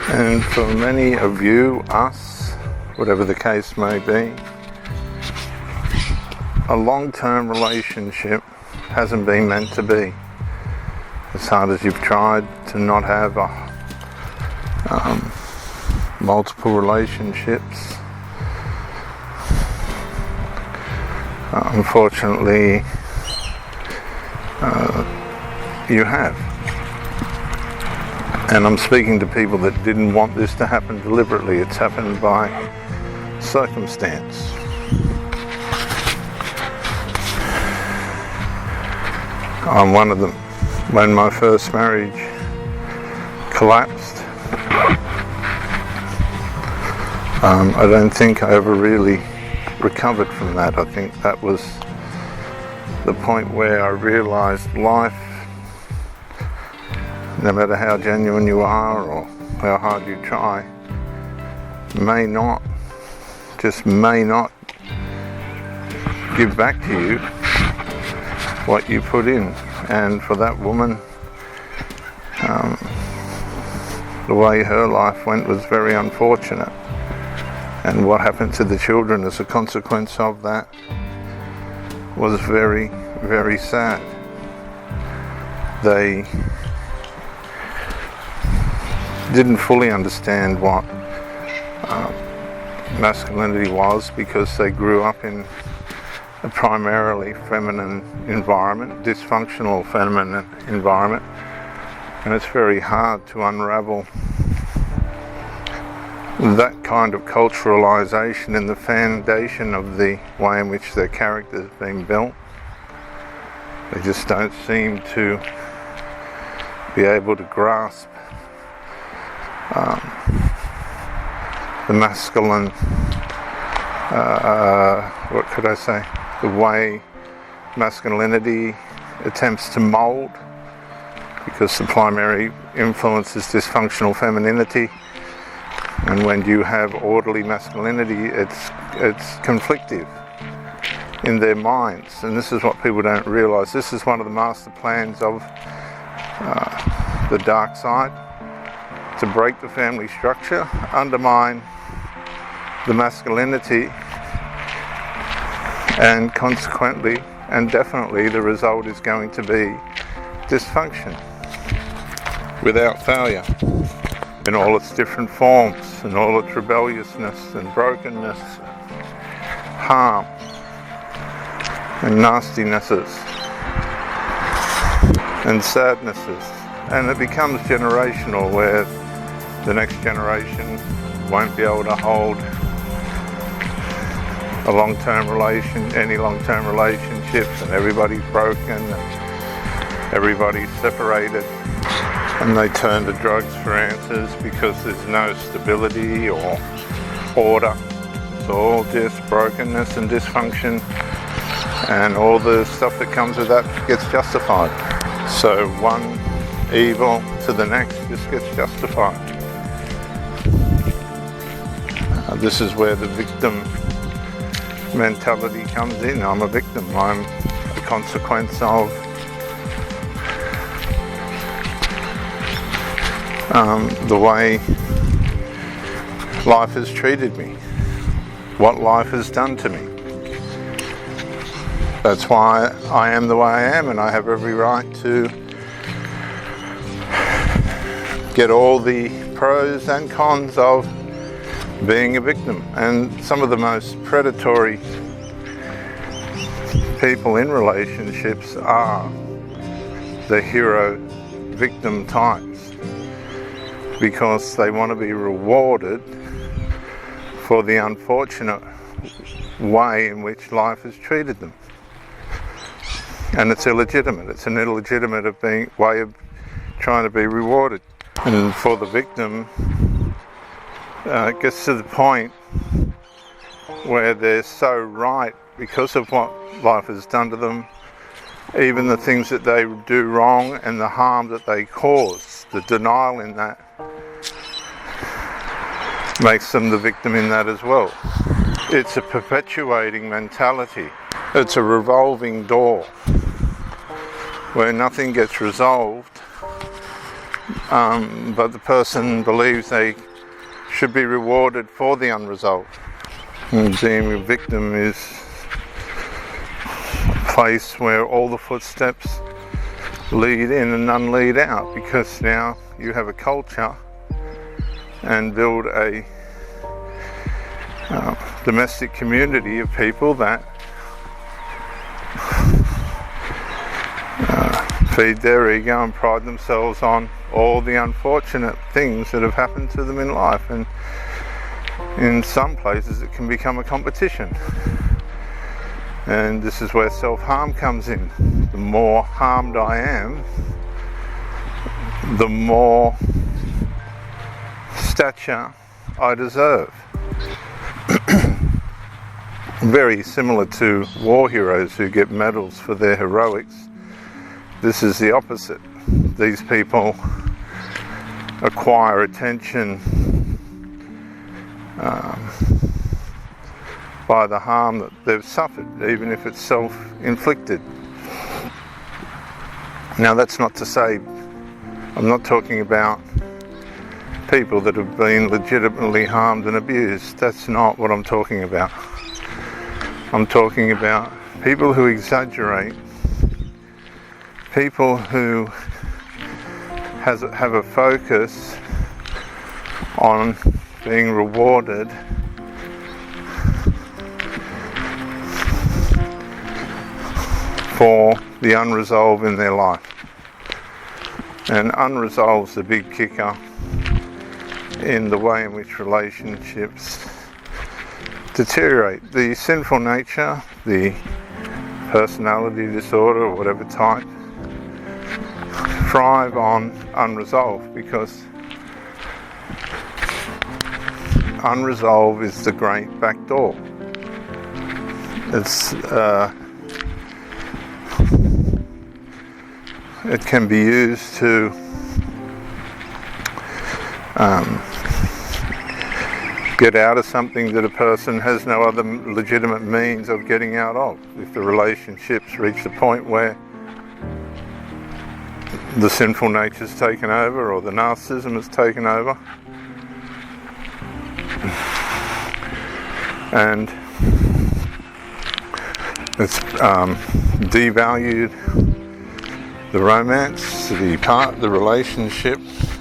And for many of you, us, whatever the case may be, a long-term relationship hasn't been meant to be. As hard as you've tried to not have multiple relationships, unfortunately, you have. And I'm speaking to people that didn't want this to happen deliberately. It's happened by circumstance. I'm one of them. When my first marriage collapsed, I don't think I ever really recovered from that. I think that was the point where I realized life, no matter how genuine you are or how hard you try, may not give back to you what you put in. And for that woman, the way her life went was very unfortunate. And what happened to the children as a consequence of that was very, very sad. They didn't fully understand what masculinity was because they grew up in a primarily feminine environment, dysfunctional feminine environment, and it's very hard to unravel that kind of culturalization in the foundation of the way in which their character is being built. They just don't seem to be able to grasp the masculine, the way masculinity attempts to mold, because the primary influence is dysfunctional femininity, and when you have orderly masculinity, it's conflictive in their minds. And this is what people don't realize. This is one of the master plans of the dark side, to break the family structure, undermine the masculinity, and consequently and definitely the result is going to be dysfunction without failure in all its different forms, and all its rebelliousness and brokenness, harm and nastinesses and sadnesses. And it becomes generational, where the next generation won't be able to hold any long-term relationships, and everybody's broken and everybody's separated, and they turn to drugs for answers because there's no stability or order. It's all just brokenness and dysfunction, and all the stuff that comes with that gets justified. So one evil to the next just gets justified. This is where the victim mentality comes in. I'm a victim. I'm a consequence of the way life has treated me, what life has done to me. That's why I am the way I am, and I have every right to get all the pros and cons of being a victim. And some of the most predatory people in relationships are the hero-victim types, because they want to be rewarded for the unfortunate way in which life has treated them. And it's illegitimate. It's an illegitimate way of trying to be rewarded. And for the victim, it gets to the point where they're so right because of what life has done to them, even the things that they do wrong and the harm that they cause, the denial in that makes them the victim in that as well. It's a perpetuating mentality. It's a revolving door where nothing gets resolved. but the person believes they should be rewarded for the unresolved. And being a victim is a place where all the footsteps lead in and none lead out, because now you have a culture and build a domestic community of people that feed their ego and pride themselves on all the unfortunate things that have happened to them in life, and in some places it can become a competition. And this is where self-harm comes in. The more harmed I am, the more stature I deserve. Very similar to war heroes who get medals for their heroics. This is the opposite. These people acquire attention by the harm that they've suffered, even if it's self-inflicted. Now, that's not to say, I'm not talking about people that have been legitimately harmed and abused. That's not what I'm talking about. I'm talking about people who exaggerate, people who have a focus on being rewarded for the unresolved in their life. And unresolved's the big kicker in the way in which relationships deteriorate. The sinful nature, the personality disorder, or whatever type, thrive on unresolved, because unresolved is the great back door. It can be used to get out of something that a person has no other legitimate means of getting out of. If the relationships reach the point where the sinful nature's taken over, or the narcissism has taken over, and it's devalued the romance, the relationship,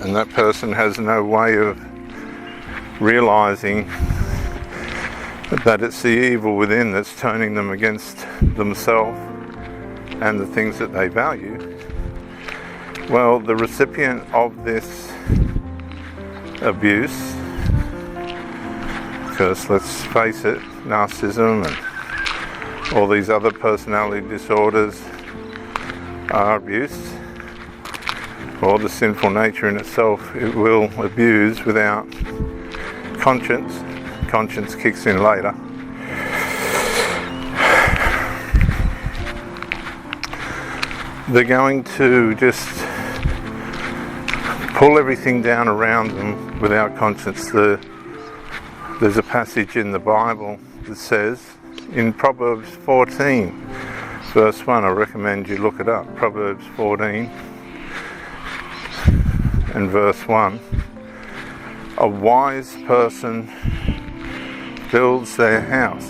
and that person has no way of realizing that it's the evil within that's turning them against themselves and the things that they value. Well, the recipient of this abuse, because let's face it, narcissism and all these other personality disorders are abuse, or the sinful nature in itself, it will abuse without conscience. Conscience kicks in later. They're going to just pull everything down around them without conscience. There's a passage in the Bible that says, in Proverbs 14, verse 1, I recommend you look it up, Proverbs 14 and verse 1, a wise person builds their house,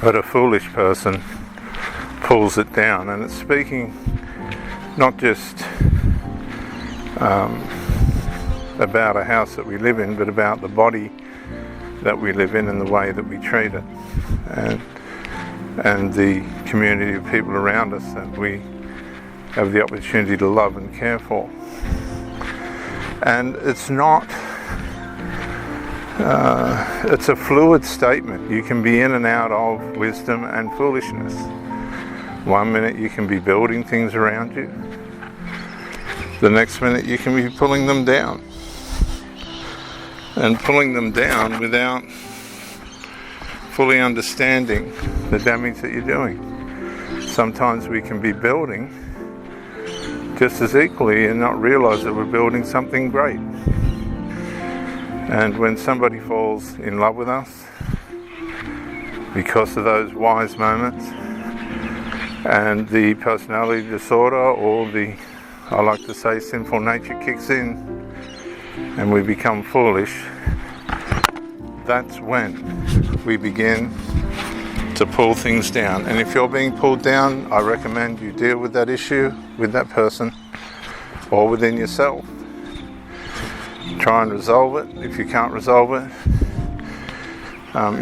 but a foolish person pulls it down. And it's speaking not just about a house that we live in, but about the body that we live in and the way that we treat it, and the community of people around us that we have the opportunity to love and care for. And it's not, it's a fluid statement. You can be in and out of wisdom and foolishness. One minute you can be building things around you, the next minute you can be pulling them down. And pulling them down without fully understanding the damage that you're doing. Sometimes we can be building just as equally and not realize that we're building something great. And when somebody falls in love with us because of those wise moments, and the personality disorder or the I like to say sinful nature kicks in and we become foolish. That's when we begin to pull things down. And if you're being pulled down, I recommend you deal with that issue with that person or within yourself. Try and resolve it. If you can't resolve it,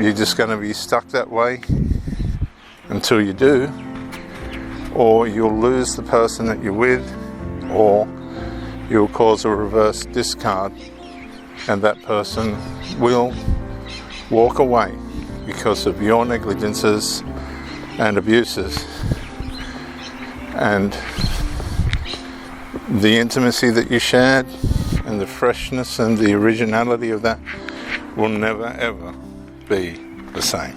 you're just going to be stuck that way until you do, or you'll lose the person that you're with, or you'll cause a reverse discard and that person will walk away because of your negligences and abuses. And the intimacy that you shared and the freshness and the originality of that will never ever be the same.